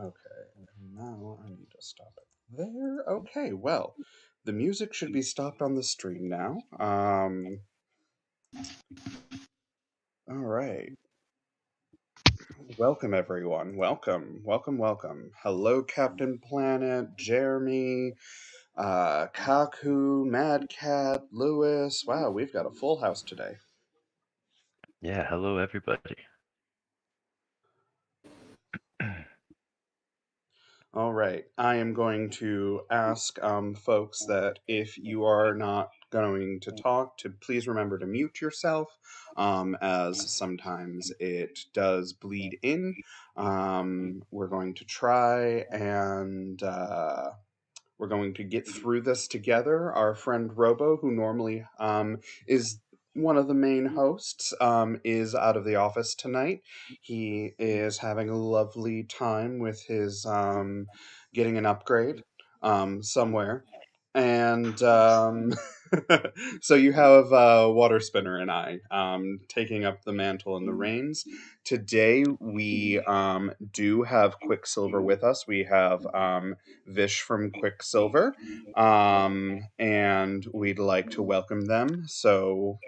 Okay, and now I need to stop it there. Okay, well, the music should be stopped on the stream now. All right. Welcome, everyone. Welcome. Hello, Captain Planet, Jeremy, Kaku, Mad Cat, Lewis. Wow, we've got a full house today. Yeah, hello everybody. All right. I am going to ask folks that if you are not going to talk, to please remember to mute yourself, as sometimes it does bleed in. We're going to try and we're going to get through this together. Our friend Robo, who normally is one of the main hosts, is out of the office tonight. He is having a lovely time with his getting an upgrade somewhere. And so you have Water Spinner and I taking up the mantle and the reins. Today we do have Quicksilver with us. We have Vish from Quicksilver, and we'd like to welcome them. So,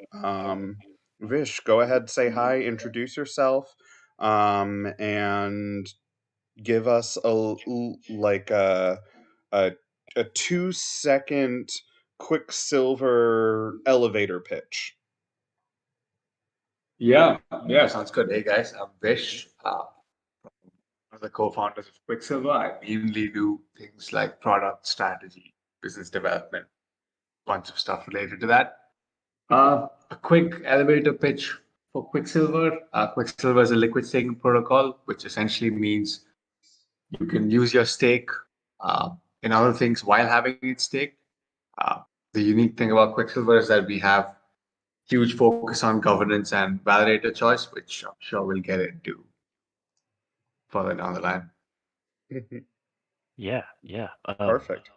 Vish, go ahead, say hi, introduce yourself, and give us a, a 2-second Quicksilver elevator pitch. Yeah, sounds good. Hey guys, I'm Vish, one of the co-founders of Quicksilver. I mainly do things like product strategy, business development, bunch of stuff related to that. A quick elevator pitch for Quicksilver. Quicksilver is a liquid staking protocol, which essentially means you can use your stake in other things while having it staked. Uh, the unique thing about Quicksilver is that we have huge focus on governance and validator choice, which I'm sure we'll get into further down the line. Yeah. Perfect.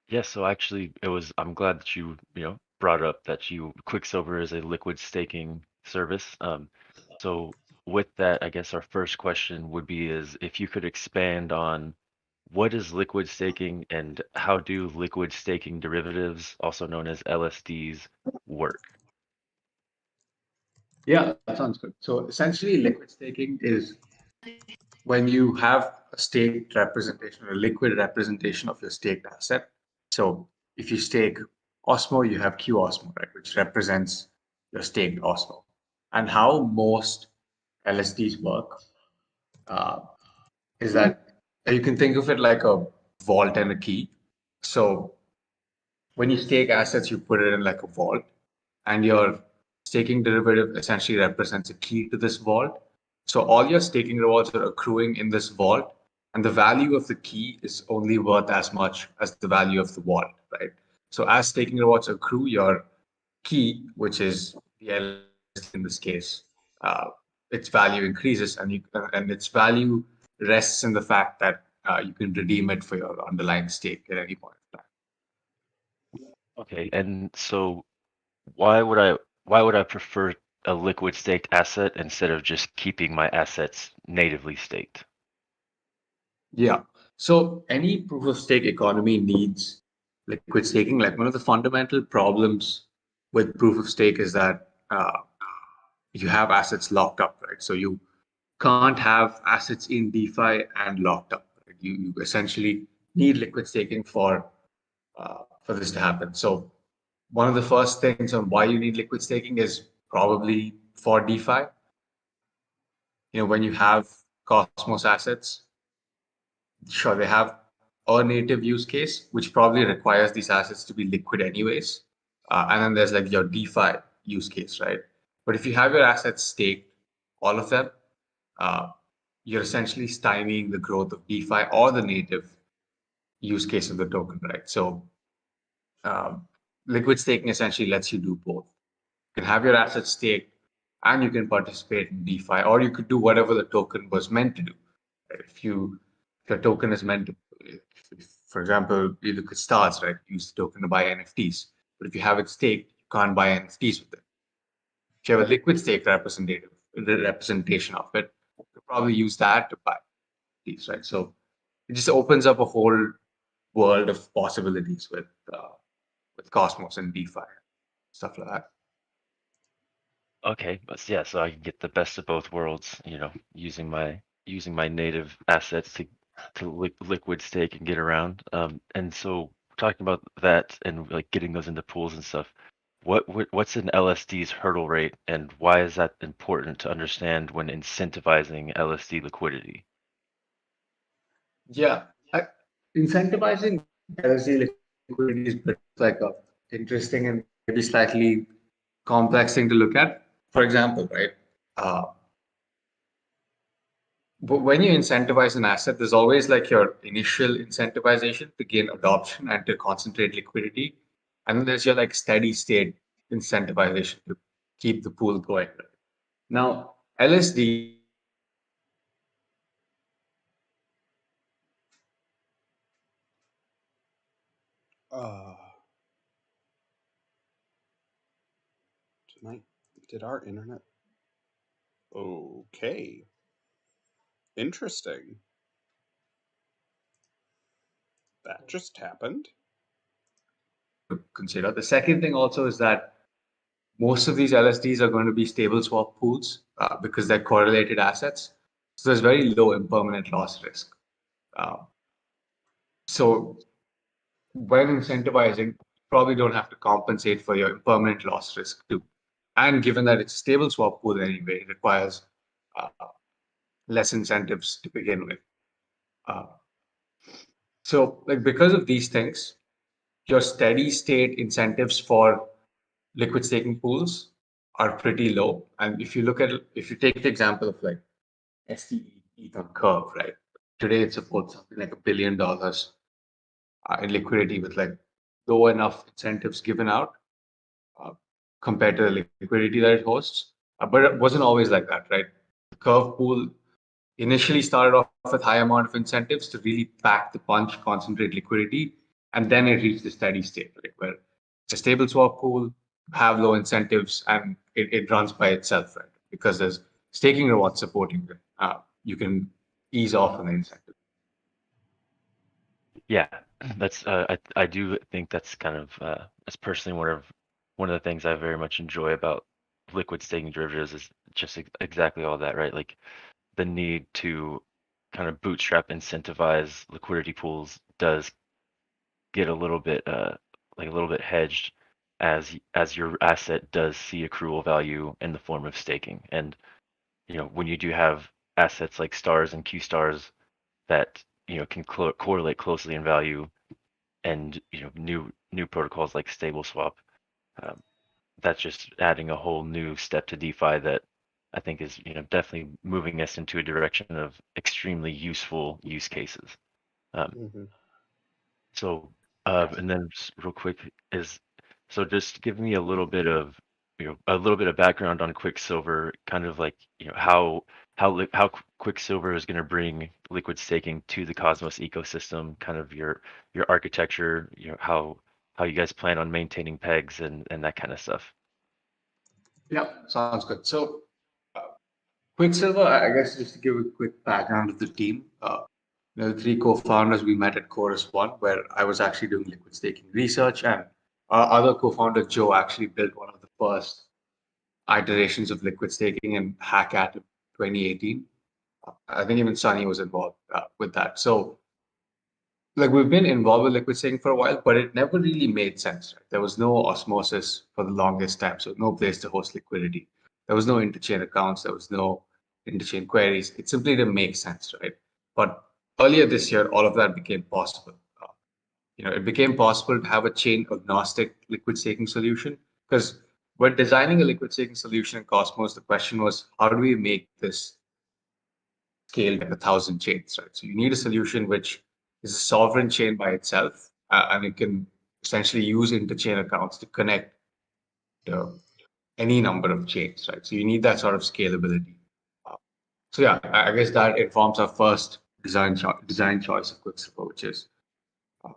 Yeah, so actually I'm glad that you brought up that Quicksilver is a liquid staking service. So with that, I guess our first question would be is if you could expand on what is liquid staking and how do liquid staking derivatives, also known as LSDs, work? Yeah, that sounds good. So essentially, liquid staking is when you have a staked representation or a liquid representation of your staked asset. So if you stake Osmo, you have Q Osmo, right, which represents your staked Osmo. And how most LSDs work uh, is that you can think of it like a vault and a key. So when you stake assets, you put it in like a vault, and your staking derivative essentially represents a key to this vault. So all your staking rewards are accruing in this vault, and the value of the key is only worth as much as the value of the vault, right? So as staking rewards accrue, your key, which is the LSD in this case, its value increases, and its value rests in the fact that you can redeem it for your underlying stake at any point in time. Okay, and so why would I prefer a liquid staked asset instead of just keeping my assets natively staked? Yeah. So any proof of stake economy needs liquid staking. Like one of the fundamental problems with proof of stake is that you have assets locked up, right? So you can't have assets in DeFi and locked up. Right? You essentially need liquid staking for this to happen. So one of the first things on why you need liquid staking is probably for DeFi. When you have Cosmos assets, sure, they have a native use case, which probably requires these assets to be liquid anyways. And then there's like your DeFi use case, right? But if you have your assets staked, all of them, uh, you're essentially stymieing the growth of DeFi or the native use case of the token, right? So um, liquid staking essentially lets you do both. You can have your assets staked and you can participate in DeFi, or you could do whatever the token was meant to do. Right? If your token is meant to, for example, you look at stars, right? Use the token to buy NFTs. But if you have it staked, you can't buy NFTs with it. If you have a liquid stake representation of it, you could probably use that to buy. possibilities, right? So it just opens up a whole world of possibilities with Cosmos and DeFi, stuff like that. Okay, but yeah, so I can get the best of both worlds, using my native assets to liquid stake and get around. And so talking about that and like getting those into pools and stuff, what's an LSD's hurdle rate and why is that important to understand when incentivizing LSD liquidity? Yeah, incentivizing LSD liquidity is like a interesting and maybe slightly complex thing to look at. For example, right? Uh, but when you incentivize an asset, there's always like your initial incentivization to gain adoption and to concentrate liquidity, and then there's your like steady state incentivization to keep the pool going. Now, LSD Uh, tonight, did our internet? Okay, interesting. That just happened. consider. The second thing also is that most of these LSDs are going to be stable swap pools because they're correlated assets. So there's very low impermanent loss risk. Uh, so when incentivizing, you probably don't have to compensate for your impermanent loss risk too. And given that it's a stable swap pool anyway, it requires uh, less incentives to begin with. Uh, so like because of these things, your steady state incentives for liquid staking pools are pretty low. And if you take the example of like STE ETH on Curve, right? Today it supports something like $1 billion in liquidity with like low enough incentives given out uh, compared to the liquidity that it hosts. But it wasn't always like that, right? The Curve pool initially started off with high amount of incentives to really pack the punch, concentrate liquidity, and then it reached the steady state, right, where it's a stable swap pool, have low incentives, and it runs by itself, right? Because there's staking rewards supporting it. You can ease off on the incentive. Yeah, that's I do think that's kind of that's personally one of the things I very much enjoy about liquid staking derivatives is just exactly all that, right? Like the need to kind of bootstrap incentivize liquidity pools does get a little bit like a little bit hedged as your asset does see accrual value in the form of staking. And when you do have assets like stars and Q stars that can correlate closely in value and new protocols like stable swap, um, that's just adding a whole new step to DeFi that I think is definitely moving us into a direction of extremely useful use cases. Um, Mm-hmm. so and then just real quick is so just give me a little bit of a little bit of background on Quicksilver, kind of like how Quicksilver is going to bring liquid staking to the Cosmos ecosystem, kind of your architecture, how you guys plan on maintaining pegs and that kind of stuff. Yeah, sounds good. So, uh, Quicksilver, I guess just to give a quick background of the team, the three co-founders we met at Chorus One, where I was actually doing liquid staking research, and our other co-founder Joe actually built one of the first iterations of liquid staking in Hackathon 2018. I think even Sunny was involved with that. So, like we've been involved with liquid staking for a while, but it never really made sense. Right? There was no osmosis for the longest time, so no place to host liquidity. There was no interchain accounts. There was no interchain queries. It simply didn't make sense, right? But earlier this year, all of that became possible. It became possible to have a chain agnostic liquid staking solution because when designing a liquid staking solution in Cosmos, the question was how do we make this scale like 1,000 chains, right? So you need a solution which is a sovereign chain by itself, and it can essentially use interchain accounts to connect to any number of chains, right? So you need that sort of scalability. Uh, so yeah, I guess that informs our first design choice of Quicksilver, which is uh,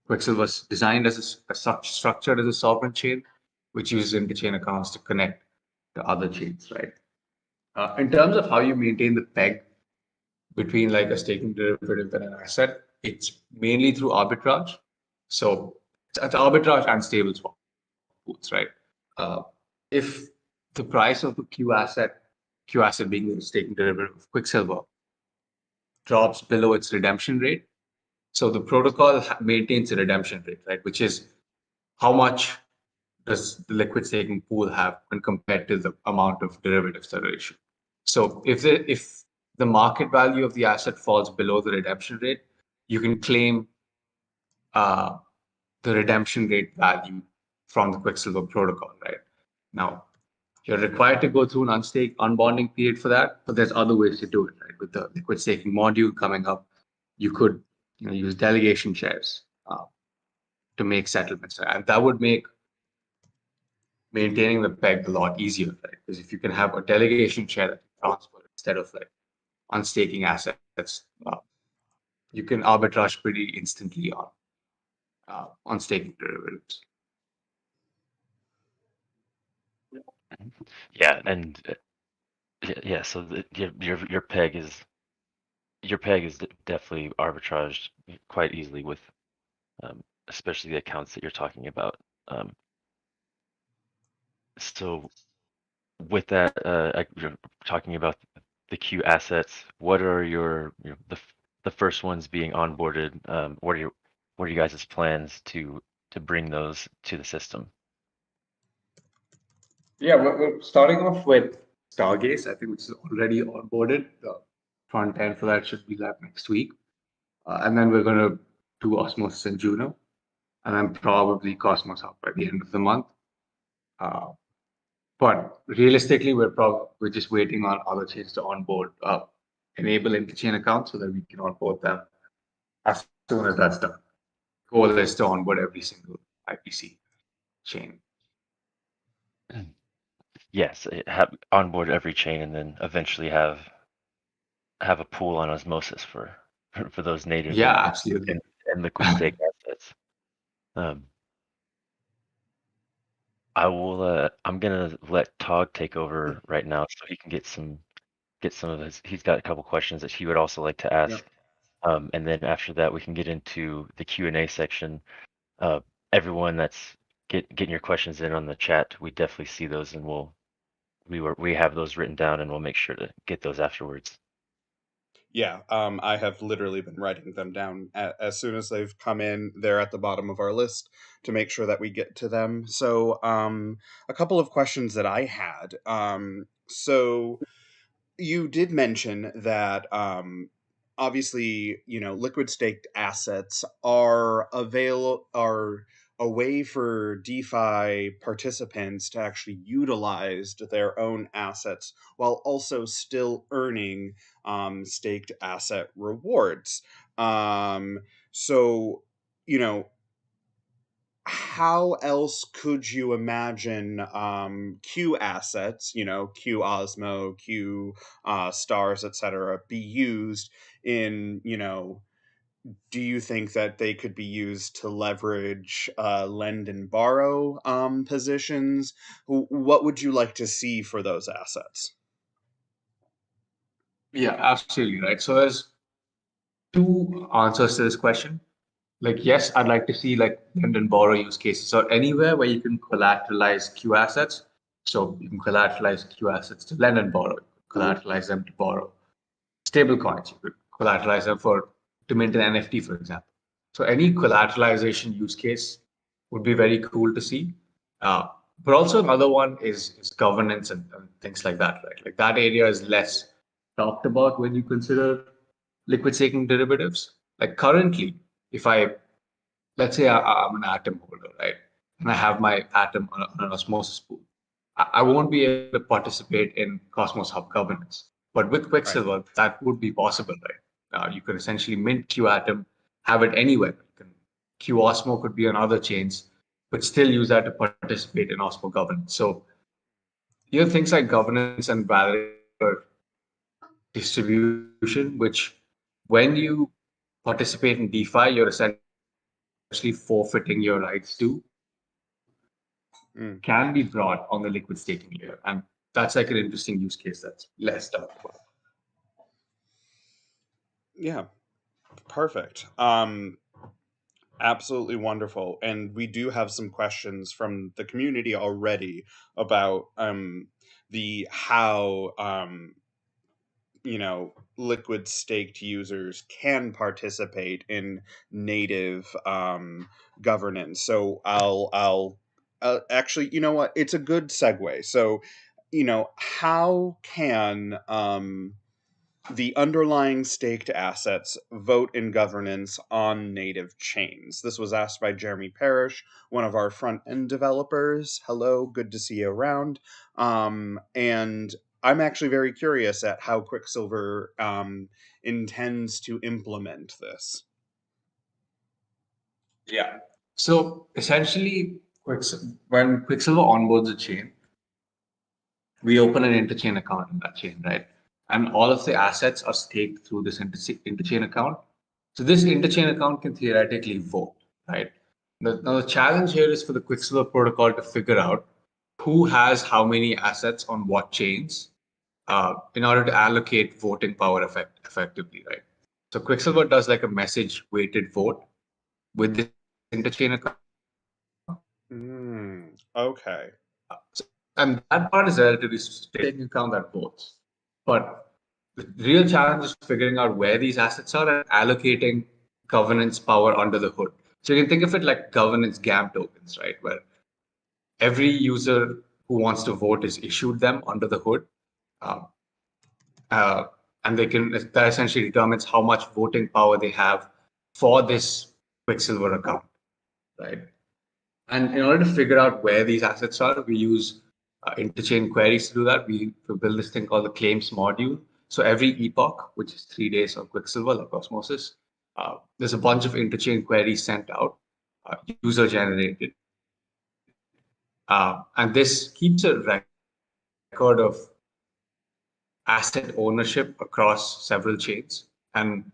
Quicksilver was designed as structured as a sovereign chain, which uses interchain accounts to connect to other chains, right? In terms of how you maintain the peg, between like a staking derivative and an asset, it's mainly through arbitrage. So it's arbitrage and stable swap pools, right? Uh, if the price of the Q asset being the staking derivative of Quicksilver, drops below its redemption rate, so the protocol maintains a redemption rate, right? Which is how much does the liquid staking pool have when compared to the amount of derivatives that are issued. So if the market value of the asset falls below the redemption rate, you can claim uh, the redemption rate value from the Quicksilver protocol, right? Now, you're required to go through an unbonding period for that, but there's other ways to do it, right? With the liquid staking module coming up, you could use delegation shares to make settlements, and that would make maintaining the peg a lot easier, right? Because if you can have a delegation share that you transfer instead of like unstaking assets, you can arbitrage pretty instantly on staking derivatives. Yeah, and yeah, so your peg is definitely arbitraged quite easily with especially the accounts that you're talking about. So with that, you're talking about the Q assets. What are the first ones being onboarded? What are you guys' plans to bring those to the system? Yeah, we're starting off with Stargaze, I think, which is already onboarded. The front end for that should be live next week. And then we're going to do Osmosis and Juno, and then probably Cosmos Hub by the end of the month. But realistically, we're just waiting on other chains to onboard, enable interchain accounts so that we can onboard them as soon as that's done. Goal is to onboard every single IPC chain. Yes, have onboard every chain and then eventually have a pool on Osmosis for those native Yeah, absolutely. and liquid stake assets. I'm gonna let Tog take over right now so he can get some of his. He's got a couple questions that he would also like to ask. And then after that, we can get into the Q&A section. Everyone that's getting your questions in on the chat, we definitely see those, and we have those written down, and we'll make sure to get those afterwards. Yeah, I have literally been writing them down as soon as they've come in. They're at the bottom of our list to make sure that we get to them. So, a couple of questions that I had. So you did mention that obviously, liquid staked assets are a way for DeFi participants to actually utilize their own assets while also still earning staked asset rewards. So, you know, how else could you imagine Q assets, Q Osmo, Q stars, etc., be used in, do you think that they could be used to leverage lend and borrow positions? What would you like to see for those assets? Yeah, absolutely right. So there's two answers to this question. Like, yes, I'd like to see like lend and borrow use cases or anywhere where you can collateralize Q assets. So you can collateralize Q assets to lend and borrow, collateralize them to borrow stable coins. You could collateralize them to mint an NFT, for example. So any collateralization use case would be very cool to see. Uh, but also another one is governance and things like that, right? Like that area is less talked about when you consider liquid staking derivatives. Like currently, if let's say I'm an atom holder, right? And I have my atom on an osmosis pool. I won't be able to participate in Cosmos Hub governance. But with Right. Quicksilver, that would be possible, right? You can essentially mint Q atom, have it anywhere. Q Osmo could be on other chains, but still use that to participate in Osmo governance. So things like governance and validator distribution, which when you participate in DeFi, you're essentially forfeiting your rights to, Mm. can be brought on the liquid staking layer. And that's like an interesting use case that's less talked about. Yeah, perfect. Absolutely wonderful. And we do have some questions from the community already about the how liquid staked users can participate in native governance. So I'll actually, you know what? It's a good segue. So, how can the underlying staked assets vote in governance on native chains? This was asked by Jeremy Parrish, one of our front end developers. Hello, good to see you around. And I'm actually very curious at how Quicksilver intends to implement this. Yeah. So essentially, when Quicksilver onboards a chain, we open an interchain account in that chain, right? And all of the assets are staked through this interchain account. So this interchain account can theoretically vote, right? Now the challenge here is for the Quicksilver protocol to figure out who has how many assets on what chains in order to allocate voting power effectively, right? So Quicksilver does like a message weighted vote with this interchain account. Okay. And that part is relatively taking account that votes. But the real challenge is figuring out where these assets are and allocating governance power under the hood. So you can think of it like governance GAM tokens, right? Where every user who wants to vote is issued them under the hood. Uh, uh, and that essentially determines how much voting power they have for this Quicksilver account, right? And in order to figure out where these assets are, we use interchain queries to do that. We build this thing called the claims module. So every epoch, which is 3 days on Quicksilver, like Osmosis, there's a bunch of interchain queries sent out, user generated. And this keeps a record of asset ownership across several chains. And,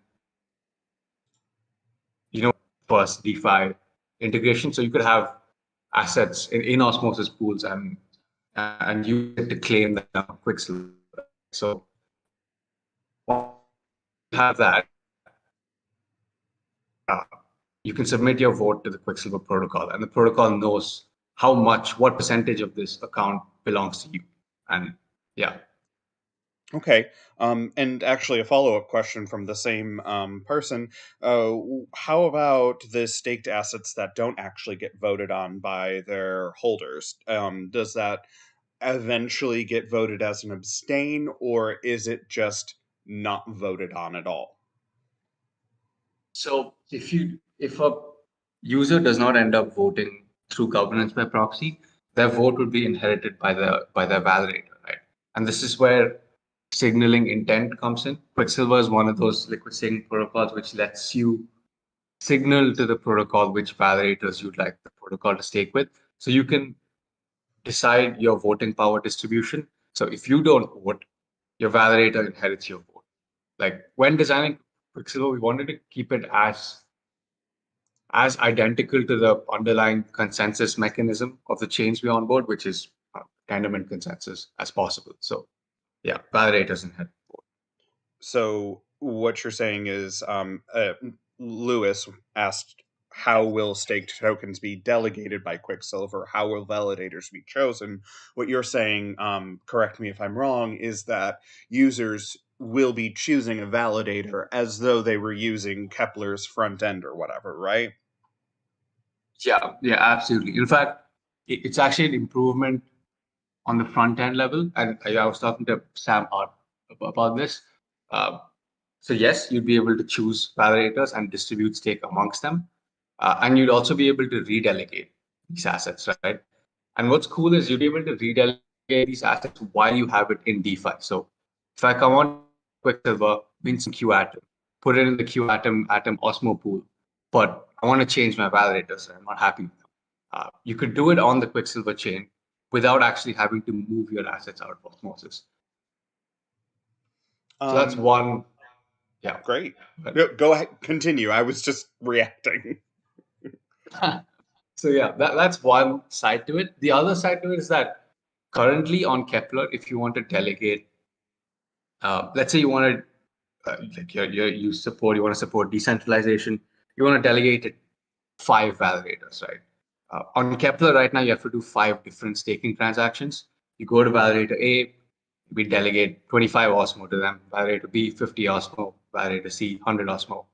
first DeFi integration. So you could have assets in Osmosis pools and use it to claim them on Quicksilver. So once you have that, uh, you can submit your vote to the Quicksilver protocol, and the protocol knows what percentage of this account belongs to you. And yeah. Okay. And actually, a follow up question from the same person. How about the staked assets that don't actually get voted on by their holders? Does that eventually get voted as an abstain, or is it just not voted on at all? So if a user does not end up voting through governance by proxy, their vote would be inherited by their validator, right? And this is where signaling intent comes in. Quicksilver is one of those liquid staking protocols which lets you signal to the protocol which validators you'd like the protocol to stake with. So you can decide your voting power distribution. So if you don't vote, your validator inherits your vote. Like when designing Quicksilver, we wanted to keep it as identical to the underlying consensus mechanism of the chains we onboard, which is Tendermint consensus as possible. So yeah, validators inherit. So what you're saying is, Lewis asked, how will staked tokens be delegated by Quicksilver? How will validators be chosen? What you're saying, correct me if I'm wrong, is that users will be choosing a validator as though they were using Kepler's front end or whatever, right? Yeah, absolutely. In fact, it's actually an improvement on the front end level. And I was talking to Sam Hart about this. Uh, so yes, you'd be able to choose validators and distribute stake amongst them. And you'd also be able to redelegate these assets, right? And what's cool is you'd be able to redelegate these assets while you have it in DeFi. So if I come on Quicksilver, mint some Q Atom, put it in the Q Atom Osmo pool, but I want to change my validators and I'm not happy with them. You could do it on the Quicksilver chain without actually having to move your assets out of Osmosis. So that's one. Yeah. Great. Go ahead, continue. I was just reacting. So yeah, that's one side to it. The other side to it is that currently on Kepler, if you want to delegate, let's say you want to like you want to support decentralization. You want to delegate it 5 validators, right? On Kepler right now, you have to do 5 different staking transactions. You go to validator A, we delegate 25 osmo to them. Validator B, 50 osmo. Validator C, 100 osmo.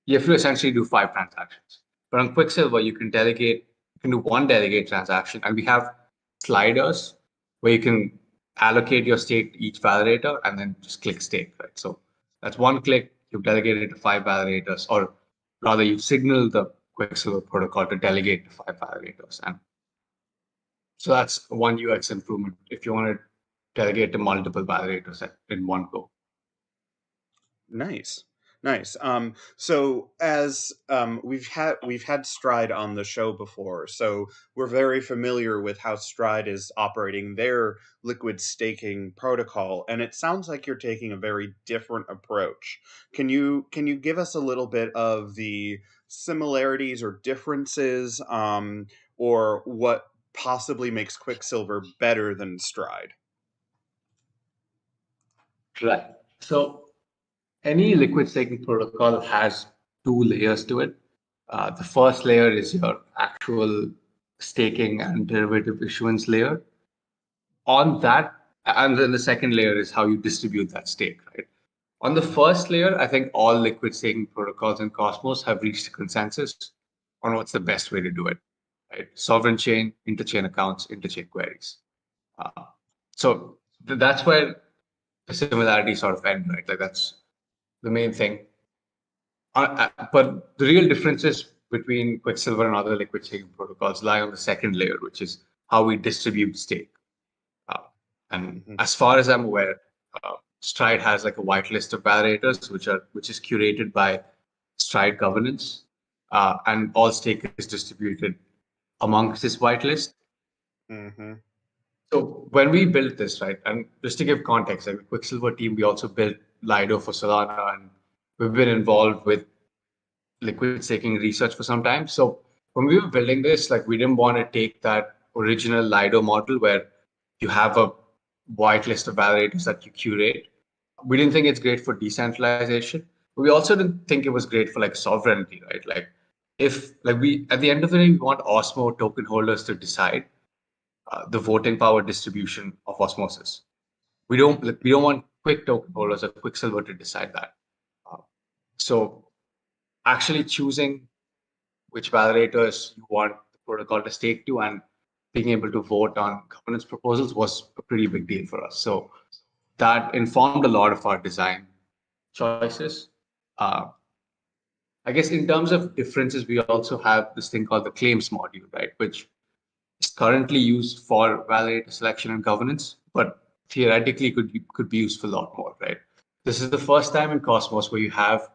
You have to essentially do 5 transactions. But on Quicksilver, you can do one delegate transaction, and we have sliders where you can allocate your stake to each validator and then just click stake, right? So that's one click, you've delegated to 5 validators, or rather, you've signaled the Quicksilver protocol to delegate to 5 validators. And so that's one UX improvement if you want to delegate to multiple validators in one go. Nice. Nice. So as we've had Stride on the show before, so we're very familiar with how Stride is operating their liquid staking protocol, and it sounds like you're taking a very different approach. Can you give us a little bit of the similarities or differences, or what possibly makes Quicksilver better than Stride? Right. So any liquid staking protocol has 2 layers to it. The first layer is your actual staking and derivative issuance layer. On that, and then the second layer is how you distribute that stake, right? On the first layer, I think all liquid staking protocols in Cosmos have reached a consensus on what's the best way to do it, right? Sovereign chain, interchain accounts, interchain queries. Uh, so that's where the similarities sort of end, right? Like that's the main thing. But the real differences between Quicksilver and other liquid staking protocols lie on the second layer, which is how we distribute stake. Uh, and Mhm. as far as I'm aware, Stride has like a whitelist of validators, which is curated by Stride governance, and all stake is distributed amongst this whitelist. Mhm. So when we built this, right, and just to give context, like the Quicksilver team, we also built Lido for Solana, and we've been involved with liquid staking research for some time. So when we were building this, like we didn't want to take that original Lido model where you have a whitelist of validators that you curate. We didn't think it's great for decentralization, but we also didn't think it was great for like sovereignty, right? Like if like we at the end of the day, we want Osmo token holders to decide the voting power distribution of Osmosis. We don't want quick token holders or Quicksilver to decide that. Uh, so actually choosing which validators you want the protocol to stake to and being able to vote on governance proposals was a pretty big deal for us. So that informed a lot of our design choices. Uh, I guess in terms of differences, we also have this thing called the claims module, right, which is currently used for validator selection and governance, but theoretically could be used for a lot more, right? This is the first time in Cosmos where you have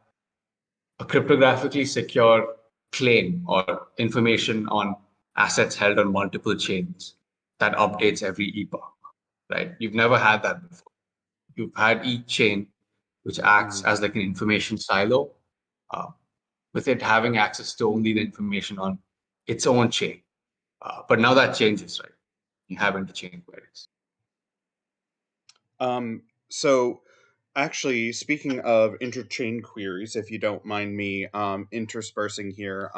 a cryptographically secure claim or information on assets held on multiple chains that updates every epoch, right? You've never had that before. You've had each chain, which acts Mhm. as like an information silo, uh, with it having access to only the information on its own chain. But now that changes, right? You have interchain queries. So actually, speaking of interchain queries, if you don't mind me interspersing here,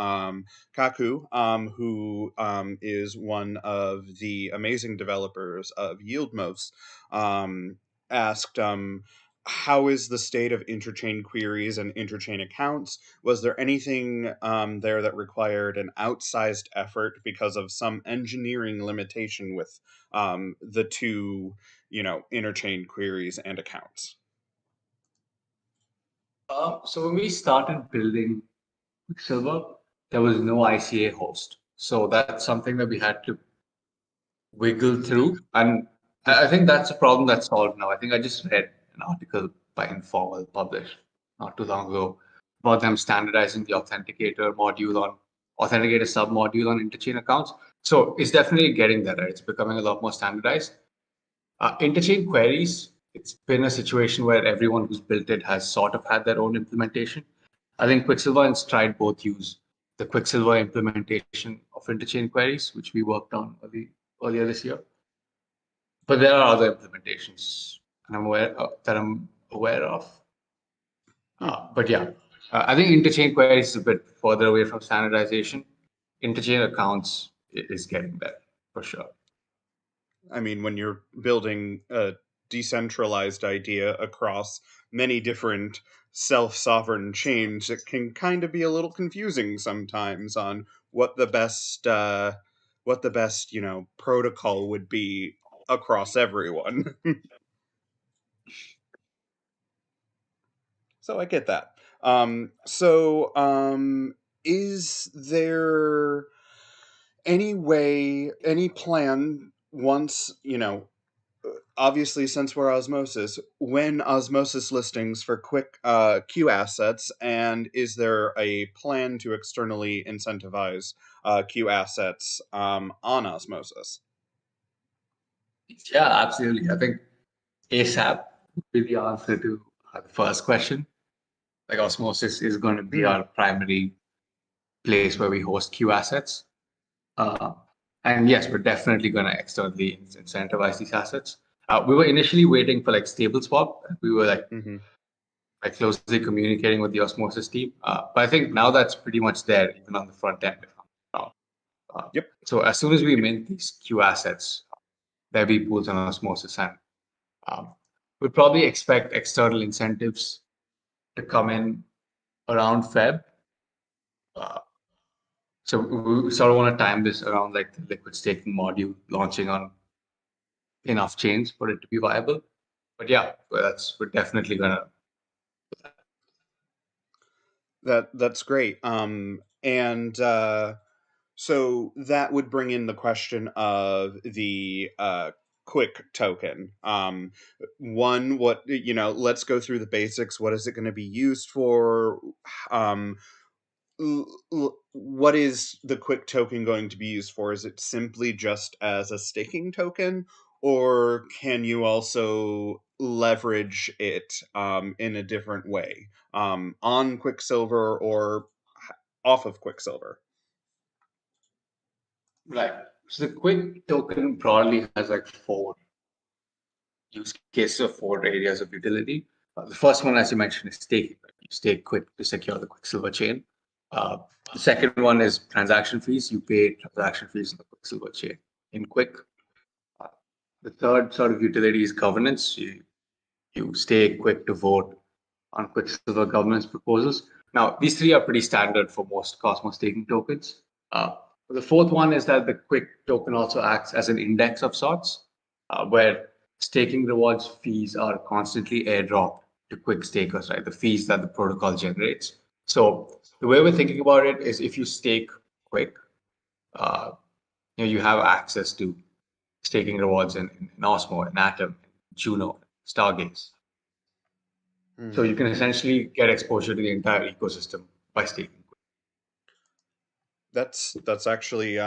Kaku, who is one of the amazing developers of YieldMos, asked, how is the state of interchain queries and interchain accounts? Was there anything there that required an outsized effort because of some engineering limitation with the two, interchain queries and accounts? So when we started building Quicksilver, there was no ICA host. So that's something that we had to wiggle through. And I think that's a problem that's solved now. I think I just read an article by Informal published not too long ago about them standardizing the authenticator submodule on interchain accounts. So it's definitely getting there, right? It's becoming a lot more standardized. Interchain queries, it's been a situation where everyone who's built it has sort of had their own implementation. I think Quicksilver and Stride both use the Quicksilver implementation of interchain queries, which we worked on earlier this year. But there are other implementations that I'm aware of. But yeah, I think interchain queries is a bit further away from standardization. Interchain accounts is getting there for sure. I mean, when you're building a decentralized idea across many different self-sovereign chains, it can kind of be a little confusing sometimes on what the best, protocol would be across everyone. So I get that. Is there any plan once, obviously since we're osmosis, when osmosis listings for quick q assets, and is there a plan to externally incentivize q assets on osmosis? Yeah, absolutely. I think ASAP would be the answer to the first question. Like Osmosis is going to be Hmm. our primary place where we host Q assets. Uh, and yes, we're definitely going to externally incentivize these assets. We were initially waiting for like stable swap. We were Hmm. like closely communicating with the Osmosis team. But I think now that's pretty much there, even on the front end. Yep. So as soon as we mint these Q assets, there'll be pools on Osmosis, and um, we'd probably expect external incentives to come in around Feb. Uh, so we sort of want to time this around like the liquid staking module launching on enough chains for it to be viable. But yeah, we're definitely gonna. That's great. And So that would bring in the question of the quick token. One, let's go through the basics. What is it going to be used for? Um, what is the quick token going to be used for? Is it simply just as a staking token, or can you also leverage it in a different way on Quicksilver or off of Quicksilver? Right. So the quick token broadly has like four use cases or four areas of utility. The first one, as you mentioned, is staking. Right? You stake quick to secure the Quicksilver chain. Uh, the second one is transaction fees. You pay transaction fees on the Quicksilver chain in Quick. Uh, the third sort of utility is governance. You stay quick to vote on Quicksilver governance proposals. Now, these three are pretty standard for most Cosmos staking tokens. The fourth one is that the Quick token also acts as an index of sorts, where staking rewards fees are constantly airdropped to Quick stakers, right? The fees that the protocol generates. So the way we're thinking about it is if you stake Quick, uh, you have access to staking rewards in Osmo, in Atom, Juno, Stargaze. So Hmm. you can essentially get exposure to the entire ecosystem by staking. That's actually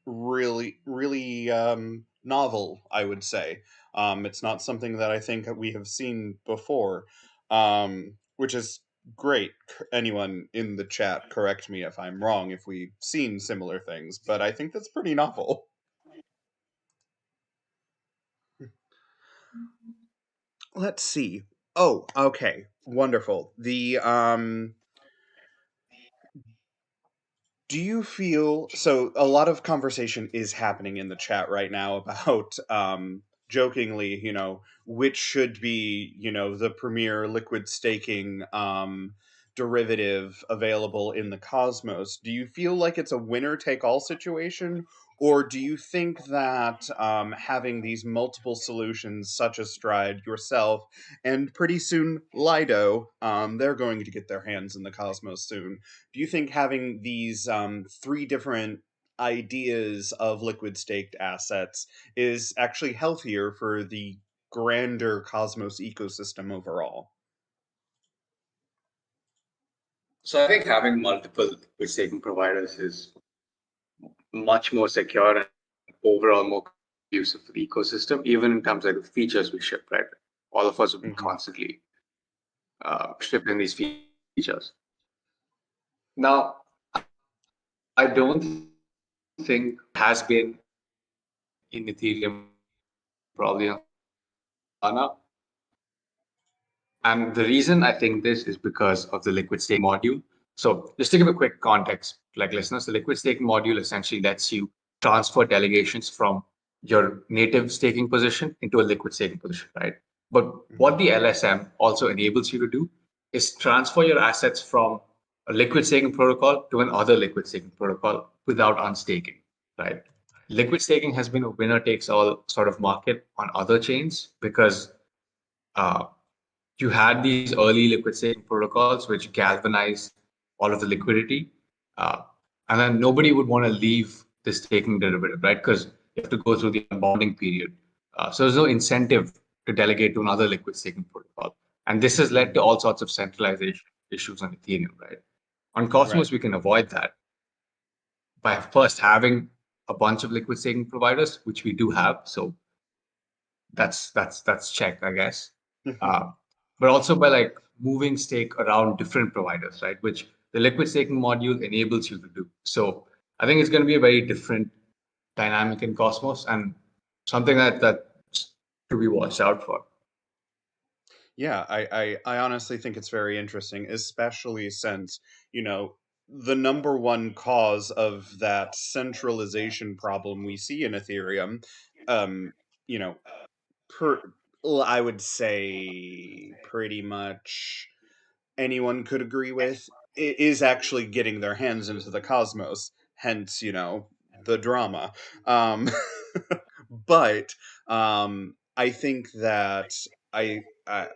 really novel, I would say. It's not something that I think that we have seen before, which is great. Anyone in the chat, correct me if I'm wrong if we've seen similar things, but I think that's pretty novel. Let's see. Oh, okay, wonderful. Do you feel so? A lot of conversation is happening in the chat right now about, jokingly, which should be, the premier liquid staking derivative available in the cosmos. Do you feel like it's a winner take all situation, or do you think that having these multiple solutions, such as Stride, yourself, and pretty soon Lido, they're going to get their hands in the cosmos soon? Do you think having these three different ideas of liquid staked assets is actually healthier for the grander Cosmos ecosystem overall? So I think having multiple liquid staking providers is much more secure and overall more conducive for the ecosystem, even in terms of the features we ship, right? All of us will be Hmm. constantly shipping these features. Now, I don't think has been in Ethereum probably on Solana. And the reason I think this is because of the liquid staking module. So just to give a quick context, like listeners, the liquid staking module essentially lets you transfer delegations from your native staking position into a liquid staking position, right? But what the LSM also enables you to do is transfer your assets from a liquid staking protocol to another liquid staking protocol without unstaking, right? Liquid staking has been a winner takes all sort of market on other chains because uh, you had these early liquid staking protocols which galvanized all of the liquidity. Uh, and then nobody would want to leave the staking derivative, right? Because you have to go through the unbonding period. So there's no incentive to delegate to another liquid staking protocol. And this has led to all sorts of centralization issues on Ethereum, right? On Right. Cosmos, we can avoid that by first having a bunch of liquid staking providers, which we do have. So that's checked, I guess. Uh, but also by like moving stake around different providers, right? Which the liquid staking module enables you to do. So I think it's going to be a very different dynamic in Cosmos and something that to be watched out for. Yeah, I honestly think it's very interesting, especially since, the number one cause of that centralization problem we see in Ethereum, um, you know, per I would say pretty much anyone could agree with is actually getting their hands into the cosmos, hence the drama. um but I think that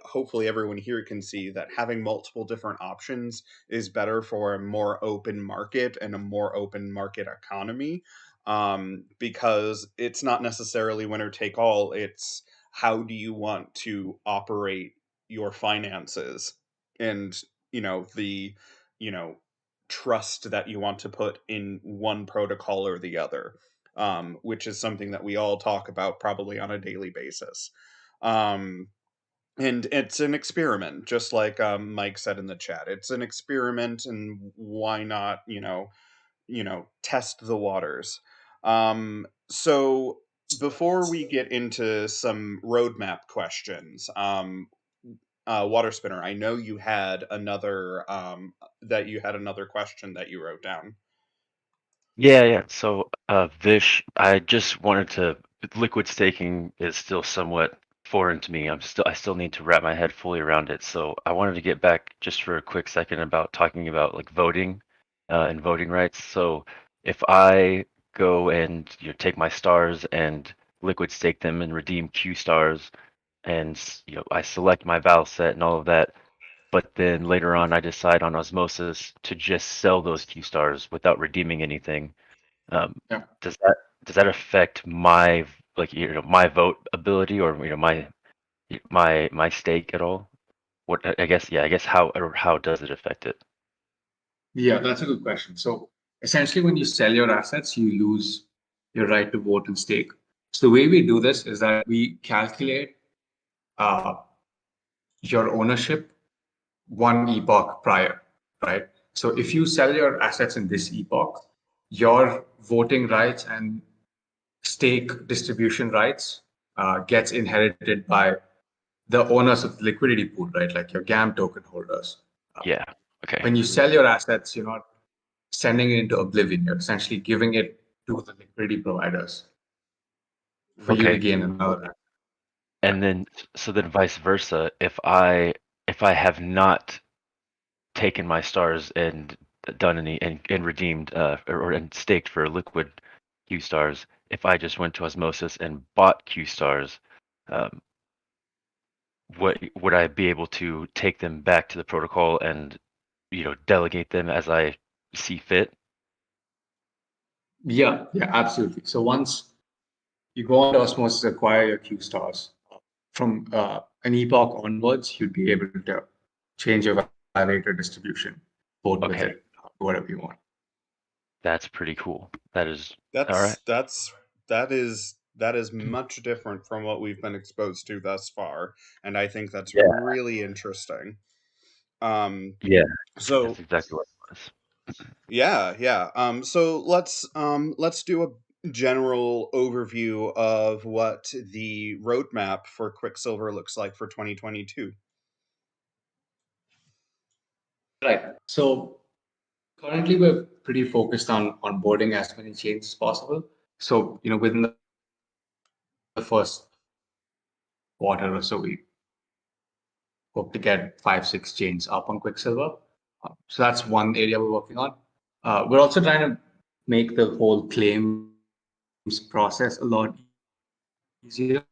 hopefully everyone here can see that having multiple different options is better for a more open market and a more open market economy, because it's not necessarily winner take all. It's how do you want to operate your finances, and the you know trust that you want to put in one protocol or the other, which is something that we all talk about probably on a daily basis. um, and it's an experiment, just like Mike said in the chat. It's an experiment, and why not test the waters. So before we get into some roadmap questions, Water Spinner, I know you had another question that you wrote down. Yeah, yeah. So, Vish, I just wanted to. Liquid staking is still somewhat foreign to me. I still need to wrap my head fully around it. So, I wanted to get back just for a quick second about talking about like voting, and voting rights. So, if I go and take my stars and liquid stake them and redeem Q stars, and I select my val set and all of that, but then later on I decide on Osmosis to just sell those Q stars without redeeming anything. um, Yeah. does that affect my my vote ability, or my stake at all? What I guess how does it affect it? Yeah, that's a good question. So essentially, when you sell your assets, you lose your right to vote and stake. So the way we do this is that we calculate uh, your ownership one epoch prior, right? So if you sell your assets in this epoch, your voting rights and stake distribution rights gets inherited by the owners of the liquidity pool, right? Like your GAM token holders. Yeah. Okay. When you sell your assets, you're not sending it into oblivion. You're essentially giving it to the liquidity providers for you to Okay. gain another. Yeah. And then so then vice versa, if I have not taken my stars and done any and redeemed or and staked for liquid Q stars, if I just went to Osmosis and bought Q stars, um, what would I be able to take them back to the protocol and delegate them as I see fit? Yeah, yeah, absolutely. So once you go on to Osmosis, acquire your Q stars from an epoch onwards, you'd be able to change your validator distribution, vote with Okay, it, whatever you want. that's pretty cool. That is all right. That is much different from what we've been exposed to thus far, and I think that's Yeah, really interesting. Um, yeah, that's so exactly what it was. yeah, yeah. So let's do a general overview of what the roadmap for Quicksilver looks like for 2022. Right. So currently we're pretty focused on onboarding as many chains as possible. So, within the first quarter or so, we hope to get 5, 6 chains up on Quicksilver. So that's one area we're working on. We're also trying to make the whole claims process a lot easier.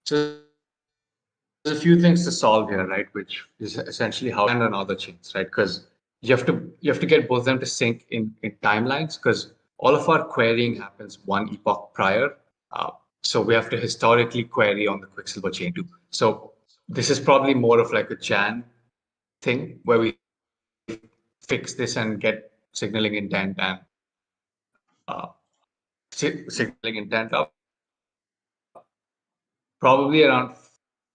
So there's a few things to solve here, right? Which is essentially how we can and on other chains, right? Because you have to get both of them to sync in timelines because all of our querying happens one epoch prior. Uh, so we have to historically query on the Quicksilver chain too. So this is probably more of like a Jan thing where we fix this and get signaling intent and uh, signaling intent up. Probably around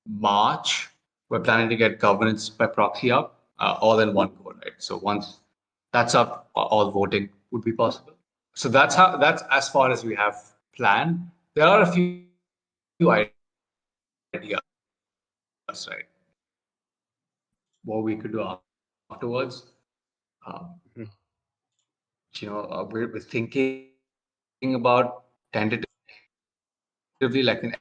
March, we're planning to get governance by proxy up all in one go, right? So once that's up, all voting would be possible. So that's as far as we have planned. There are a few ideas, right? What we could do afterwards. Uh, Mhm. we're thinking about tentatively like an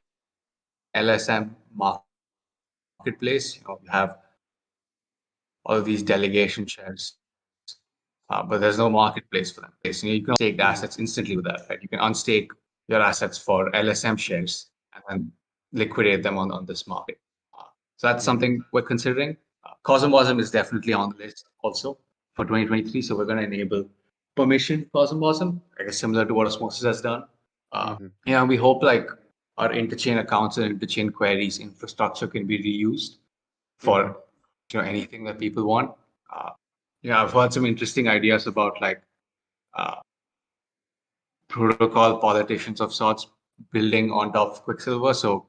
LSM marketplace. We have all of these delegation shares, but there's no marketplace for them. So you can onstake the assets instantly with that, right? You can unstake Yeah. your assets for LSM shares and then liquidate them on this market. So that's something we're considering. Cosmosm is definitely on the list also for 2023. So we're going to enable permission Cosmosm, I guess similar to what Osmosis has done. Hmm. We hope like our interchain accounts and interchain queries infrastructure can be reused Hmm. for anything that people want. Uh, I've heard some interesting ideas about like uh, protocol politicians of sorts building on top of Quicksilver. So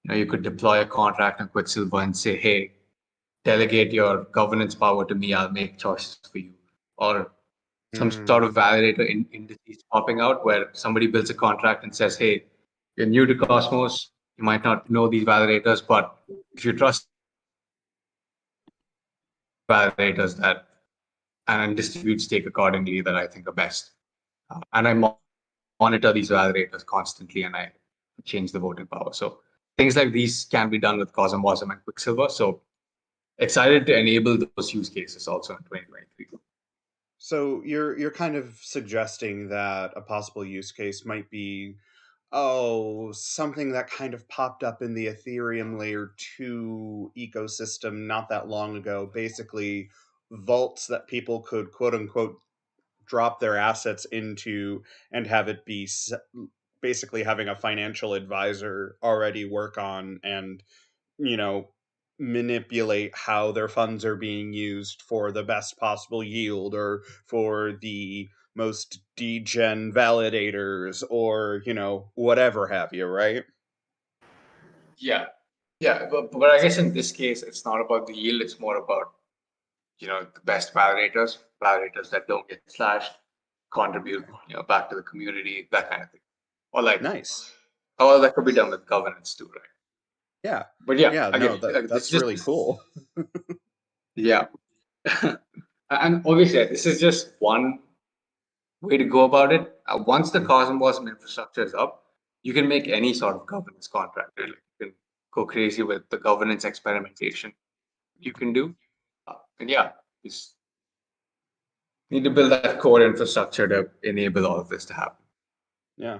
you could deploy a contract on Quicksilver and say, hey, delegate your governance power to me. I'll make choices for you, or some sort of validator indices popping out where somebody builds a contract and says, hey, you're new to Cosmos. You might not know these validators, but if you trust validators that and distribute stake accordingly that I think are best. And I monitor these validators constantly and I change the voting power. So things like these can be done with Cosmosm and Quicksilver. So excited to enable those use cases also in 2023. So you're kind of suggesting that a possible use case might be, something that kind of popped up in the Ethereum layer 2 ecosystem not that long ago. Basically, vaults that people could quote unquote drop their assets into and have it be basically having a financial advisor already work on and, you know, manipulate how their funds are being used for the best possible yield or for the most degen validators or, whatever have you, right? Yeah. Yeah. But I guess in this case, it's not about the yield. It's more about, the best validators that don't get slashed, contribute, back to the community, that kind of thing. Or like, Nice. all that could be done with governance too, right? Yeah. But yeah, Yeah, no, again, that this is that's just, really cool. yeah. And obviously, this is just one way to go about it. Once the Cosmos infrastructure is up, you can make any sort of governance contract. Right? Like you can go crazy with the governance experimentation you can do. And yeah, just need to build that core infrastructure to enable all of this to happen. Yeah.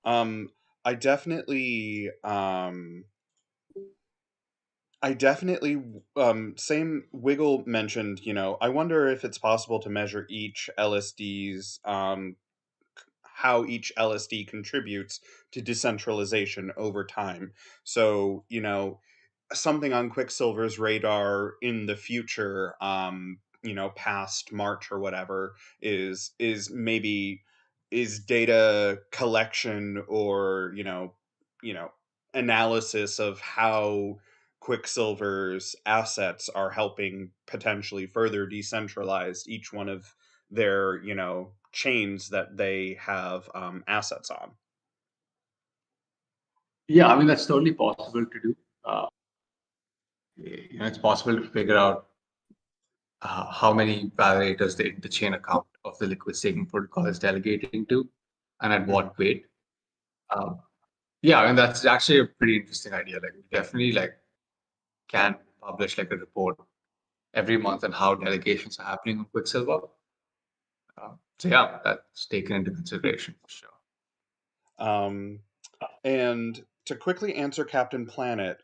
Um I definitely same Wiggle mentioned, I wonder if it's possible to measure each LSD's how each LSD contributes to decentralization over time. So, something on Quicksilver's radar in the future, past March or whatever, is maybe is data collection or you know analysis of how Quicksilver's assets are helping potentially further decentralize each one of their chains that they have assets on. Yeah, I mean, that's totally possible to do. Uh, it's possible to figure out how many validators the interchain account of the liquid staking protocol is delegating to, and at what weight. Um, yeah, I mean that's actually a pretty interesting idea. Like, we definitely can publish a report every month on how delegations are happening on Quicksilver. So yeah, that's taken into consideration for sure. And to quickly answer Captain Planet,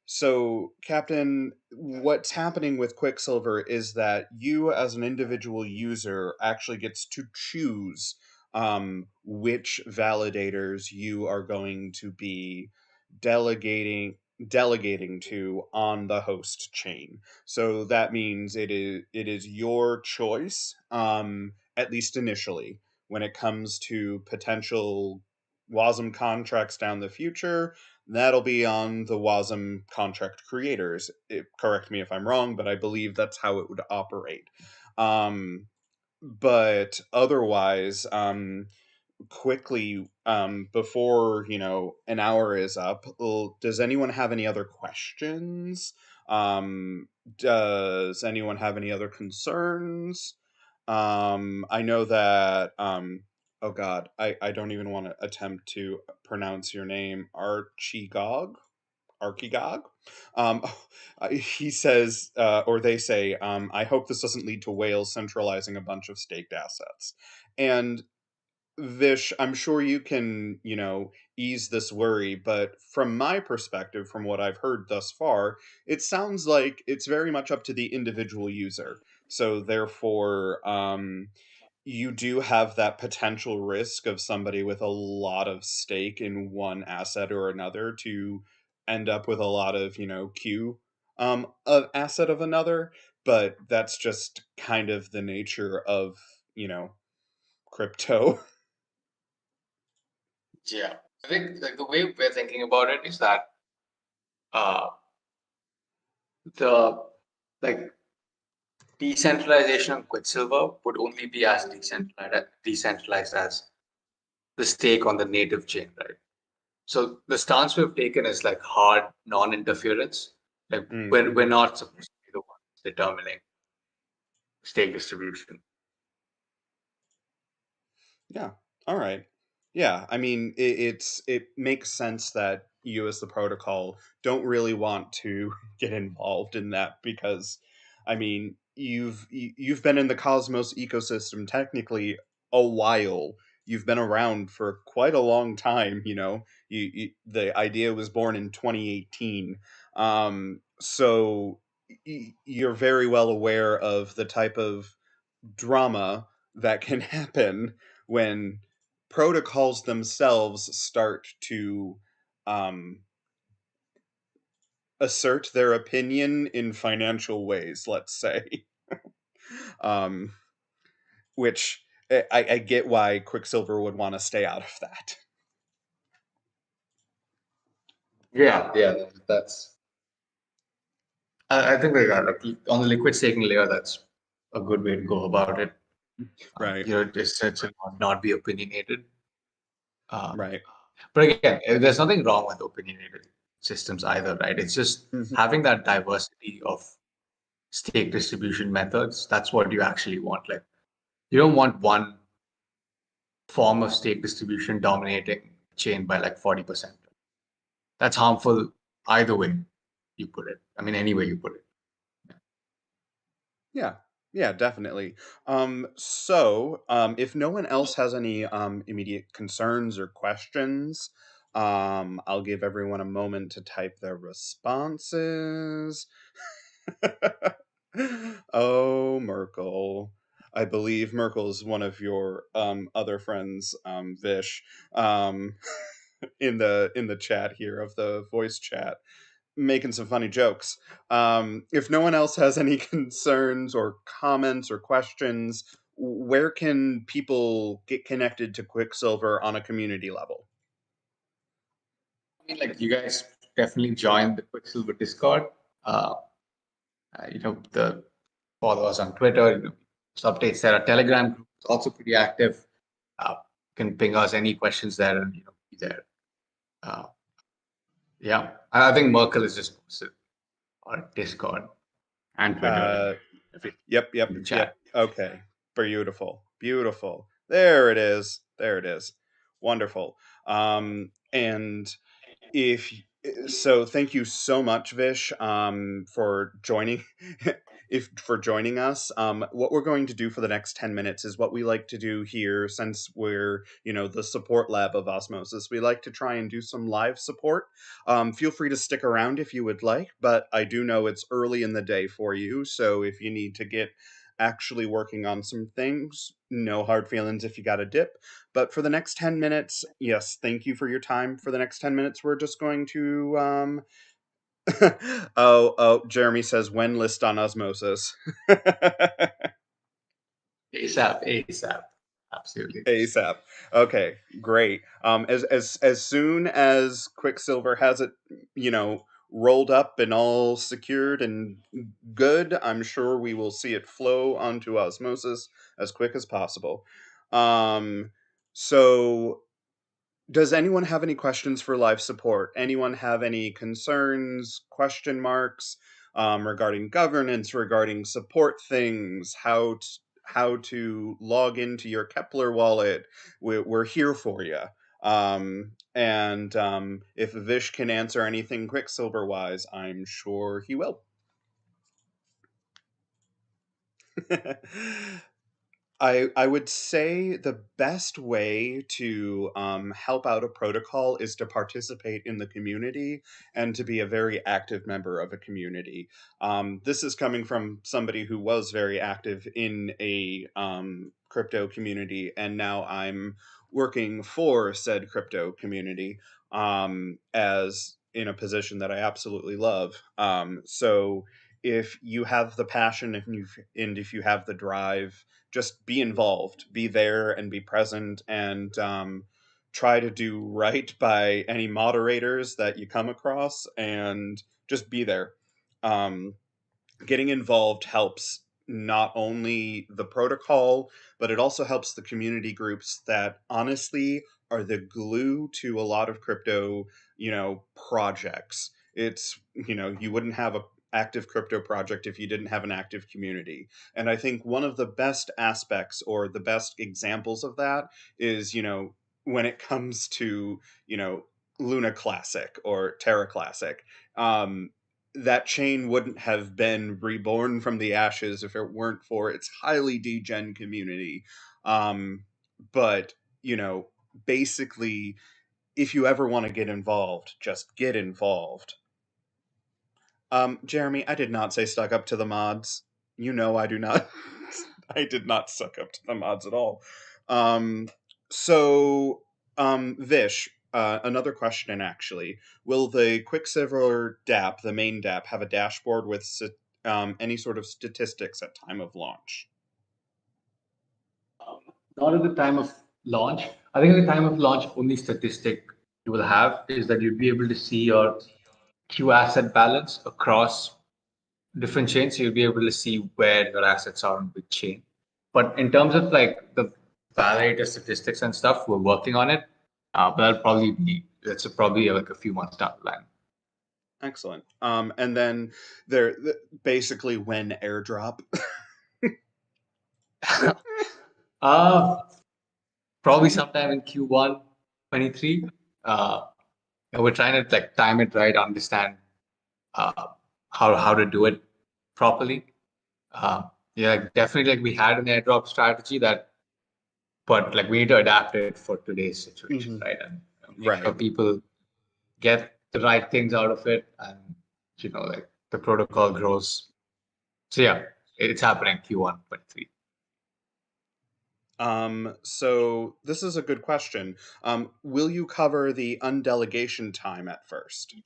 so Captain, what's happening with Quicksilver is that you, as an individual user, actually gets to choose which validators you are going to be delegating to on the host chain. So that means it is your choice, at least initially, when it comes to potential WASM contracts down the future. That'll be on the WASM contract creators. Correct me if I'm wrong, but I believe that's how it would operate. But otherwise, quickly, before an hour is up, does anyone have any other questions? Does anyone have any other concerns? I know that oh god, I don't even want to attempt to pronounce your name. Archigog. Um, he says, or they say, I hope this doesn't lead to whales centralizing a bunch of staked assets. And Vish, I'm sure you can, ease this worry, but from my perspective, from what I've heard thus far, it sounds like it's very much up to the individual user. So therefore, you do have that potential risk of somebody with a lot of stake in one asset or another to end up with a lot of, Q of asset of another, but that's just kind of the nature of, crypto. Yeah, I think the way we're thinking about it is that uh, the like decentralization of Quicksilver would only be as decentralized as the stake on the native chain, right? So the stance we've taken is hard non-interference. Like, we're not supposed to be the ones determining stake distribution. Yeah. All right. Yeah. I mean, it makes sense that you as the protocol don't really want to get involved in that because, I mean, you've been in the Cosmos ecosystem technically a while. You've been around for quite a long time. The idea was born in 2018. So you're very well aware of the type of drama that can happen when protocols themselves start to um, assert their opinion in financial ways, let's say. um, which I get why Quicksilver would want to stay out of that. Yeah, that's. I think on the liquid staking layer, that's a good way to go about it. Right. Just to not be opinionated. Right. But again, there's nothing wrong with opinionated systems either, right? It's just having that diversity of stake distribution methods. That's what you actually want. You don't want one form of stake distribution dominating chain by 40%. That's harmful either way you put it. I mean, any way you put it. Yeah. Yeah, definitely. If no one else has any immediate concerns or questions, I'll give everyone a moment to type their responses. Oh, Merkel. I believe Merkel is one of your other friends, Vish, um, in the chat here of the voice chat, making some funny jokes. If no one else has any concerns or comments or questions, where can people get connected to Quicksilver on a community level? I mean, you guys definitely join the Quicksilver Discord. The follow us on Twitter. Updates there. Our Telegram group is also pretty active. You can ping us any questions there, and be there. Yeah, I think Merkel is just posted or Discord and Twitter. Yep. Chat. Okay. Beautiful. Beautiful. There it is. There it is. Wonderful. And if so, thank you so much, Vish, for joining for joining us. What we're going to do for the next 10 minutes is what we like to do here, since we're, the support lab of Osmosis. We like to try and do some live support. Feel free to stick around if you would like, but I do know it's early in the day for you, so if you need to get actually working on some things, no hard feelings if you got a dip. But for the next 10 minutes, yes, thank you for your time. For the next 10 minutes, we're just going to Jeremy says when list on Osmosis. ASAP. Absolutely. ASAP. Okay, great. As soon as Quicksilver has it, rolled up and all secured and good, I'm sure we will see it flow onto Osmosis as quick as possible. So does anyone have any questions for live support? Anyone have any concerns, question marks, regarding governance, regarding support things, how to log into your Kepler wallet? We're here for you. And if Vish can answer anything Quicksilver wise, I'm sure he will. I would say the best way to help out a protocol is to participate in the community and to be a very active member of a community. This is coming from somebody who was very active in a crypto community, and now I'm working for said crypto community as in a position that I absolutely love. So if you have the passion and if you have the drive, just be involved, be there, and be present, and try to do right by any moderators that you come across, and just be there. Um, Getting involved helps not only the protocol, but it also helps the community groups that honestly are the glue to a lot of crypto, projects. It's, you wouldn't have a active crypto project if you didn't have an active community. And I think one of the best aspects or the best examples of that is, when it comes to, Luna Classic or Terra Classic. That chain wouldn't have been reborn from the ashes if it weren't for its highly degen community. But, basically, if you ever want to get involved, just get involved. Jeremy, I did not say stuck up to the mods. I do not. I did not suck up to the mods at all. Um, so, Vish, another question actually. Will the Quicksilver DApp, the main DApp, have a dashboard with any sort of statistics at time of launch? Not at the time of launch. I think at the time of launch, only statistic you will have is that you'll be able to see your Q asset balance across different chains. So you'll be able to see where your assets are on which chain. But in terms of like the validator statistics and stuff, we're working on it. But that'll probably be that's probably like a few months down the line. Excellent. And then basically when airdrop. Probably sometime in Q1 23. We're trying to like time it right, understand uh, how to do it properly. Yeah, like, definitely like we had an airdrop strategy but like we need to adapt it for today's situation, Mhm. right? And make sure Right. people get the right things out of it, and like the protocol grows. So yeah, it's happening Q1 23. So this is a good question. Will you cover the undelegation time at first?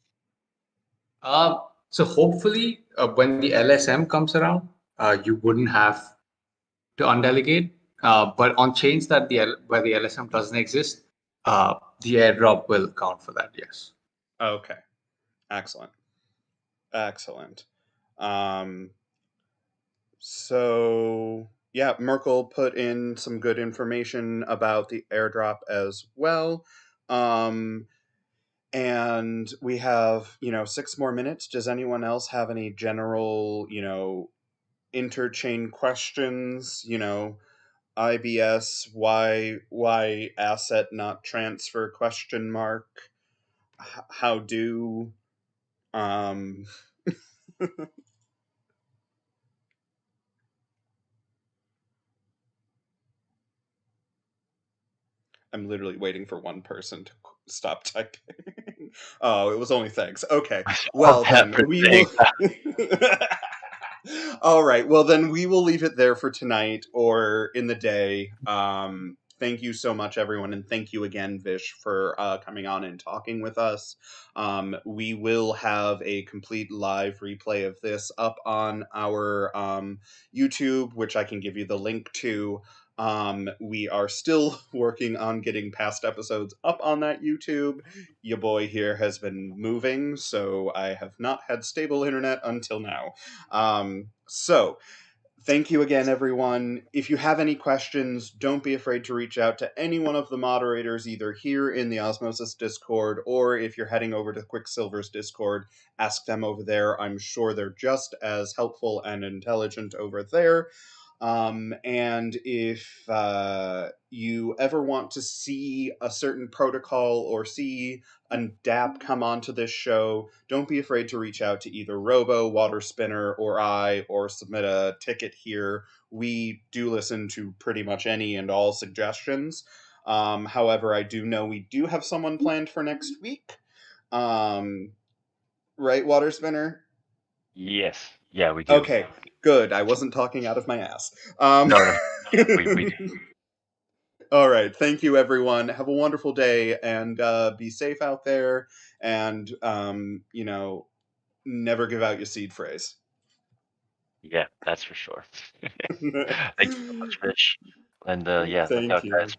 So hopefully, when the LSM comes around, you wouldn't have to undelegate. But on chains where the LSM doesn't exist, the airdrop will account for that. Yes. Okay. Excellent. Excellent. Um, so yeah, Merkel put in some good information about the airdrop as well. Um, And we have, 6 more minutes. Does anyone else have any general, interchain questions? IBS, why asset not transfer question mark? How do um I'm literally waiting for one person to stop typing. Oh, it was only thanks. Okay. I saw Well, that then for we will. thing. All right. Well, then we will leave it there for tonight or in the day. Thank you so much, everyone. And thank you again, Vish, for coming on and talking with us. We will have a complete live replay of this up on our YouTube, which I can give you the link to. We are still working on getting past episodes up on that YouTube. Your boy here has been moving, so I have not had stable internet until now. So thank you again, everyone. If you have any questions, don't be afraid to reach out to any one of the moderators, either here in the Osmosis Discord, or if you're heading over to Quicksilver's Discord, ask them over there. I'm sure they're just as helpful and intelligent over there. And if you ever want to see a certain protocol or see a DAP come onto this show, don't be afraid to reach out to either Robo, Water Spinner, or I, or submit a ticket here. We do listen to pretty much any and all suggestions. However, I do know we do have someone planned for next week. Right, Water Spinner? Yes. Yeah, we do. Okay, good. I wasn't talking out of my ass. No, no, we do. All right. Thank you, everyone. Have a wonderful day and be safe out there. And, never give out your seed phrase. Yeah, that's for sure. Thanks so much, Fish. And yeah, look Thank out, you. guys,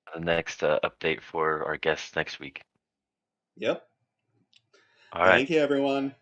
for the next update for our guests next week. Yep. All right. Thank you, everyone.